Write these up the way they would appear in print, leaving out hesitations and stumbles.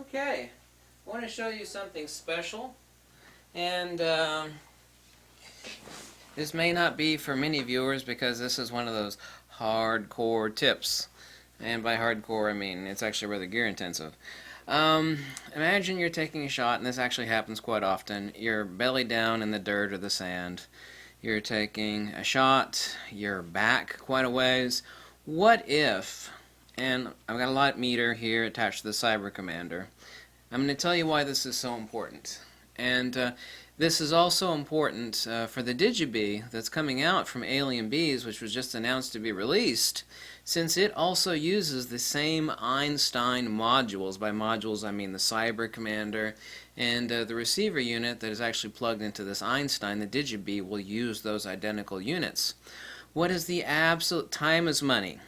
Okay, I want to show you something special, and this may not be for many viewers because this is one of those hardcore tips, and by hardcore I mean it's actually rather gear intensive. Imagine you're taking a shot, and this actually happens quite often. You're belly down in the dirt or the sand. You're taking a shot, you're back quite a ways. What if, and I've got a light meter here attached to the Cyber Commander. I'm going to tell you why this is so important. And this is also important for the Digibee that's coming out from Alien Bees, which was just announced to be released, since it also uses the same Einstein modules. By modules, I mean the Cyber Commander and the receiver unit that is actually plugged into this Einstein. The Digibee will use those identical units. What is the absolute... Time is money.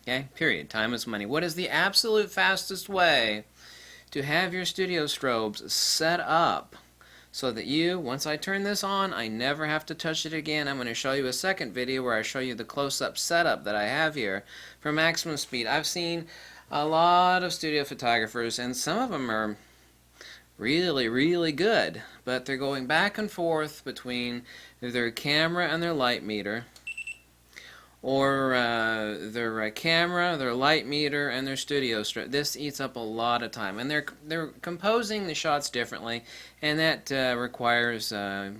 Okay, period. Time is money. What is the absolute fastest way to have your studio strobes set up so that you, once I turn this on, I never have to touch it again? I'm going to show you a second video where I show you the close-up setup that I have here for maximum speed. I've seen a lot of studio photographers, and some of them are really, really good, but they're going back and forth between their camera and their light meter, or their camera, their light meter, and their studio strip. This eats up a lot of time, and they're composing the shots differently, and that requires the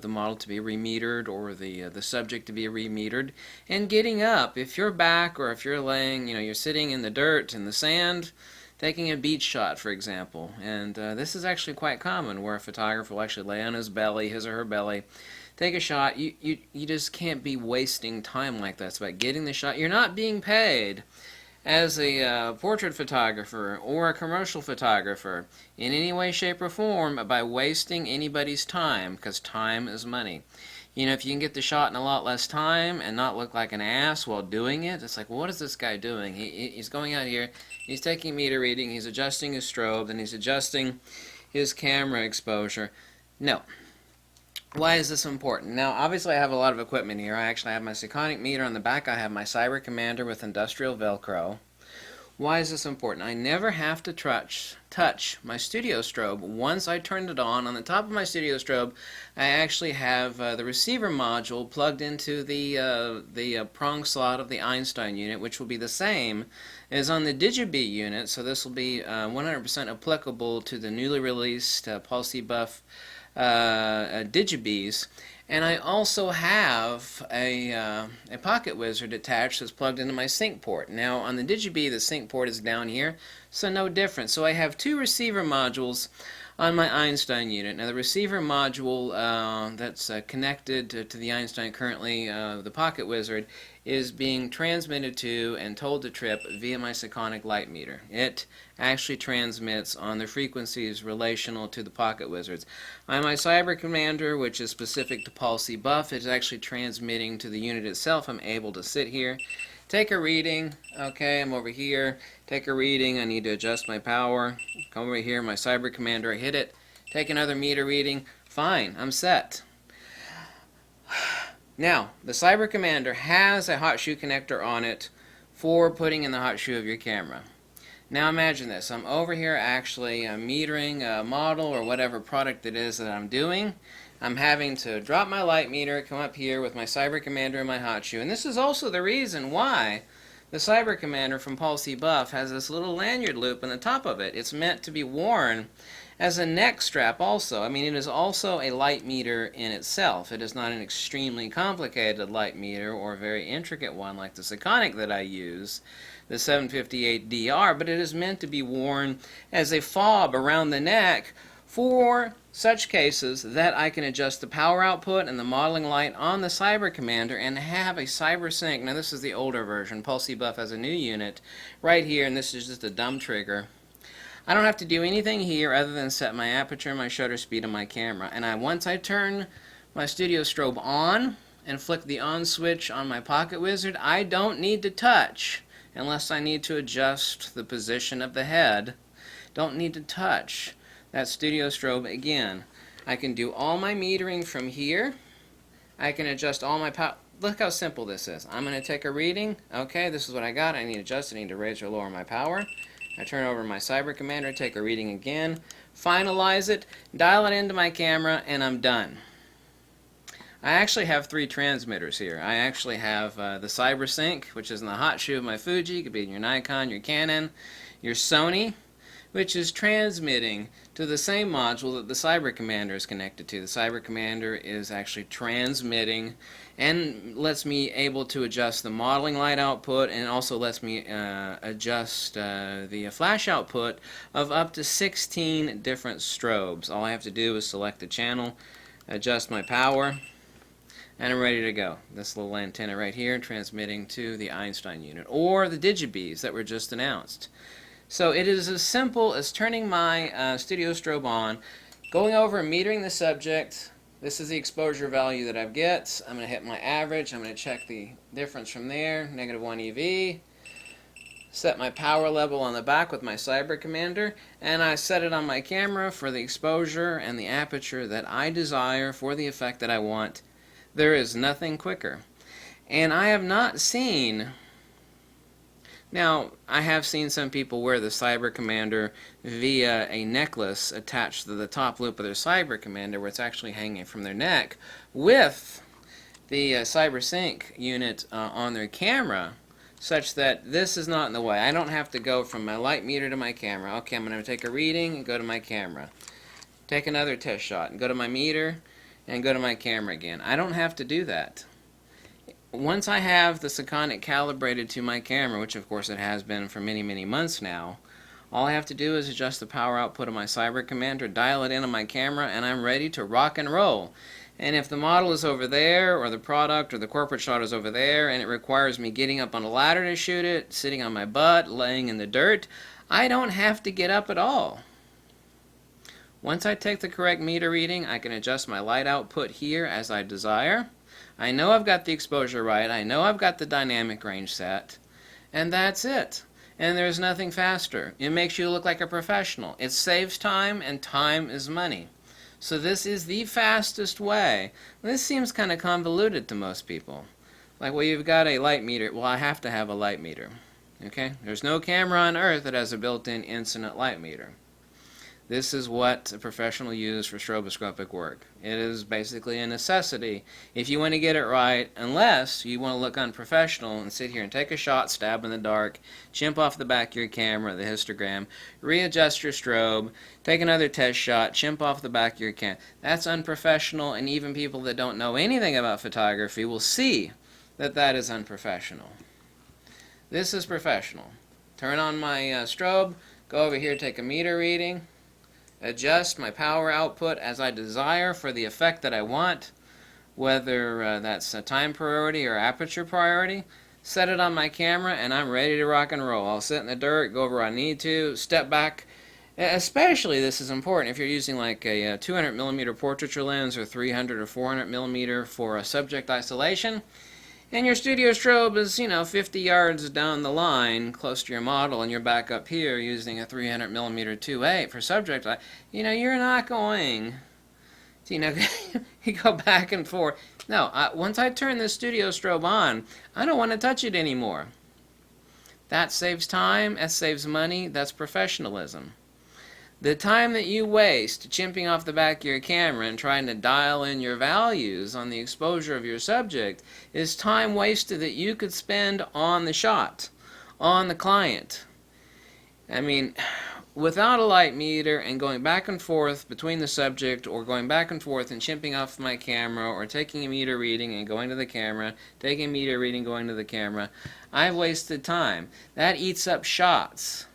model to be remetered, or the subject to be remetered. And getting up, if you're back or if you're laying, you're sitting in the dirt and the sand, taking a beach shot, for example, and this is actually quite common, where a photographer will actually lay on his belly, his or her belly, take a shot. You just can't be wasting time like that. It's about getting the shot. You're not being paid as a portrait photographer or a commercial photographer in any way, shape, or form by wasting anybody's time, because time is money. If you can get the shot in a lot less time and not look like an ass while doing it, it's like, well, what is this guy doing? He's going out here, he's taking meter reading, he's adjusting his strobe, and he's adjusting his camera exposure. No. Why is this important? Now, obviously I have a lot of equipment here. I actually have my Sekonic meter on the back. I have my Cyber Commander with industrial Velcro. Why is this important? I never have to touch my studio strobe. Once I turned it on the top of my studio strobe, I actually have the receiver module plugged into the prong slot of the Einstein unit, which will be the same as on the Digibee unit. So this will be 100% applicable to the newly released Palsy Buff Digibees. And I also have a Pocket Wizard attached that's plugged into my sync port. Now on the Digibee, the sync port is down here, so no difference. So I have two receiver modules on my Einstein unit. Now the receiver module that's connected to the Einstein currently, the Pocket Wizard, is being transmitted to and told to trip via my Sekonic light meter. It actually transmits on the frequencies relational to the Pocket Wizards. On my Cyber Commander, which is specific to Palsy Buff, it's actually transmitting to the unit itself. I'm able to sit here, take a reading. Okay, I'm over here, take a reading. I need to adjust my power. Come over here, my Cyber Commander, I hit it, take another meter reading. Fine, I'm set. Now, the Cyber Commander has a hot shoe connector on it for putting in the hot shoe of your camera. Now imagine this. I'm over here actually metering a model or whatever product it is that I'm doing. I'm having to drop my light meter, come up here with my Cyber Commander and my hot shoe. And this is also the reason why the Cyber Commander from Palsy Buff has this little lanyard loop on the top of it. It's meant to be worn as a neck strap also. I mean, it is also a light meter in itself. It is not an extremely complicated light meter or a very intricate one like the Sekonic that I use, the 758DR, but it is meant to be worn as a fob around the neck for such cases that I can adjust the power output and the modeling light on the Cyber Commander and have a Cyber Sync. Now this is the older version. Palsy Buff has a new unit right here, and this is just a dumb trigger. I don't have to do anything here other than set my aperture, my shutter speed, and my camera. And once I turn my studio strobe on and flick the on switch on my Pocket Wizard, I don't need to touch unless I need to adjust the position of the head. Don't need to touch that studio strobe again. I can do all my metering from here. I can adjust all my power. Look how simple this is. I'm going to take a reading. Okay, this is what I got. I need to adjust. I need to raise or lower my power. I turn over my Cyber Commander, take a reading again, finalize it, dial it into my camera, and I'm done. I actually have 3 transmitters here. I actually have the CyberSync, which is in the hot shoe of my Fuji. It could be in your Nikon, your Canon, your Sony, which is transmitting to the same module that the Cyber Commander is connected to. The Cyber Commander is actually transmitting and lets me able to adjust the modeling light output, and also lets me adjust the flash output of up to 16 different strobes. All I have to do is select the channel, adjust my power, and I'm ready to go. This little antenna right here transmitting to the Einstein unit, or the DigiBees that were just announced. So it is as simple as turning my studio strobe on, going over and metering the subject. This is the exposure value that I get. I'm going to hit my average. I'm going to check the difference from there, -1 EV. Set my power level on the back with my Cyber Commander, and I set it on my camera for the exposure and the aperture that I desire for the effect that I want. There is nothing quicker. And I have not seen... Now, I have seen some people wear the Cyber Commander via a necklace attached to the top loop of their Cyber Commander, where it's actually hanging from their neck, with the CyberSync unit on their camera, such that this is not in the way. I don't have to go from my light meter to my camera. Okay, I'm going to take a reading and go to my camera. Take another test shot and go to my meter and go to my camera again. I don't have to do that. Once I have the Sekonic calibrated to my camera, which of course it has been for many, many months now, all I have to do is adjust the power output of my Cyber Commander, dial it in on my camera, and I'm ready to rock and roll. And if the model is over there, or the product or the corporate shot is over there, and it requires me getting up on a ladder to shoot it, sitting on my butt, laying in the dirt, I don't have to get up at all. Once I take the correct meter reading, I can adjust my light output here as I desire. I know I've got the exposure right, I know I've got the dynamic range set, and that's it. And there's nothing faster. It makes you look like a professional. It saves time, and time is money. So this is the fastest way. This seems kind of convoluted to most people. Like, well, you've got a light meter. Well, I have to have a light meter. Okay? There's no camera on Earth that has a built-in incident light meter. This is what a professional uses for stroboscopic work. It is basically a necessity if you want to get it right, unless you want to look unprofessional and sit here and take a shot, stab in the dark, chimp off the back of your camera, the histogram, readjust your strobe, take another test shot, chimp off the back of your camera. That's unprofessional, and even people that don't know anything about photography will see that that is unprofessional. This is professional. Turn on my strobe, go over here, take a meter reading, adjust my power output as I desire for the effect that I want, whether that's a time priority or aperture priority. Set it on my camera, and I'm ready to rock and roll. I'll sit in the dirt, go where I need to, step back. Especially this is important if you're using like a 200mm portraiture lens, or 300 or 400mm for a subject isolation. And your studio strobe is, 50 yards down the line, close to your model, and you're back up here using a 300mm 2.8 for subject. You're not going to, you go back and forth. No, once I turn the studio strobe on, I don't want to touch it anymore. That saves time, that saves money, that's professionalism. The time that you waste chimping off the back of your camera and trying to dial in your values on the exposure of your subject is time wasted that you could spend on the shot, on the client. I mean, without a light meter and going back and forth between the subject, or going back and forth and chimping off my camera, or taking a meter reading and going to the camera, taking a meter reading, going to the camera, I've wasted time. That eats up shots.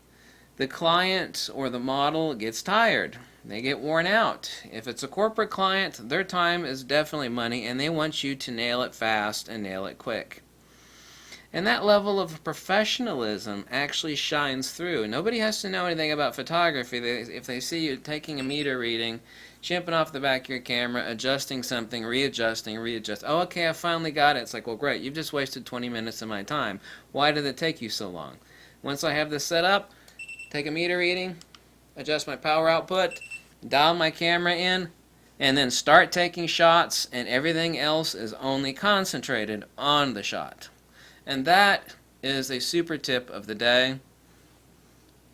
The client or the model gets tired. They get worn out. If it's a corporate client, their time is definitely money, and they want you to nail it fast and nail it quick. And that level of professionalism actually shines through. Nobody has to know anything about photography. If they see you taking a meter reading, chimping off the back of your camera, adjusting something, readjusting, readjust. Oh, okay, I finally got it. It's like, well, great, you've just wasted 20 minutes of my time. Why did it take you so long? Once I have this set up, take a meter reading, adjust my power output, dial my camera in, and then start taking shots, and everything else is only concentrated on the shot. And that is a super tip of the day.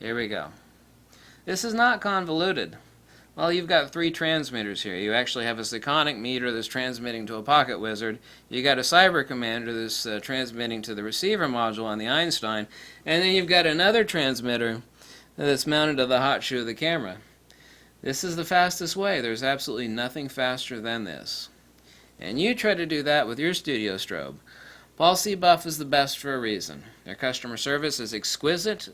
Here we go. This is not convoluted. Well, you've got 3 transmitters here. You actually have a Sekonic meter that's transmitting to a Pocket Wizard. You got a Cyber Commander that's transmitting to the receiver module on the Einstein. And then you've got another transmitter that's mounted to the hot shoe of the camera. This is the fastest way. There's absolutely nothing faster than this. And you try to do that with your studio strobe. Paul C. Buff is the best for a reason. Their customer service is exquisite.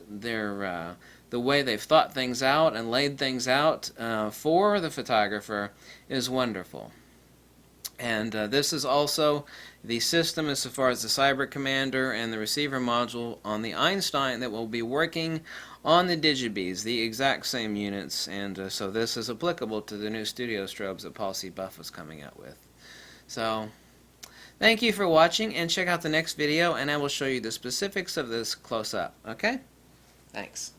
The way they've thought things out and laid things out for the photographer is wonderful. And this is also the system as far as the Cyber Commander and the receiver module on the Einstein that will be working on the Digibees, the exact same units. And so this is applicable to the new studio strobes that Paul C. Buff was coming out with. So thank you for watching, and check out the next video and I will show you the specifics of this close up. Okay? Thanks.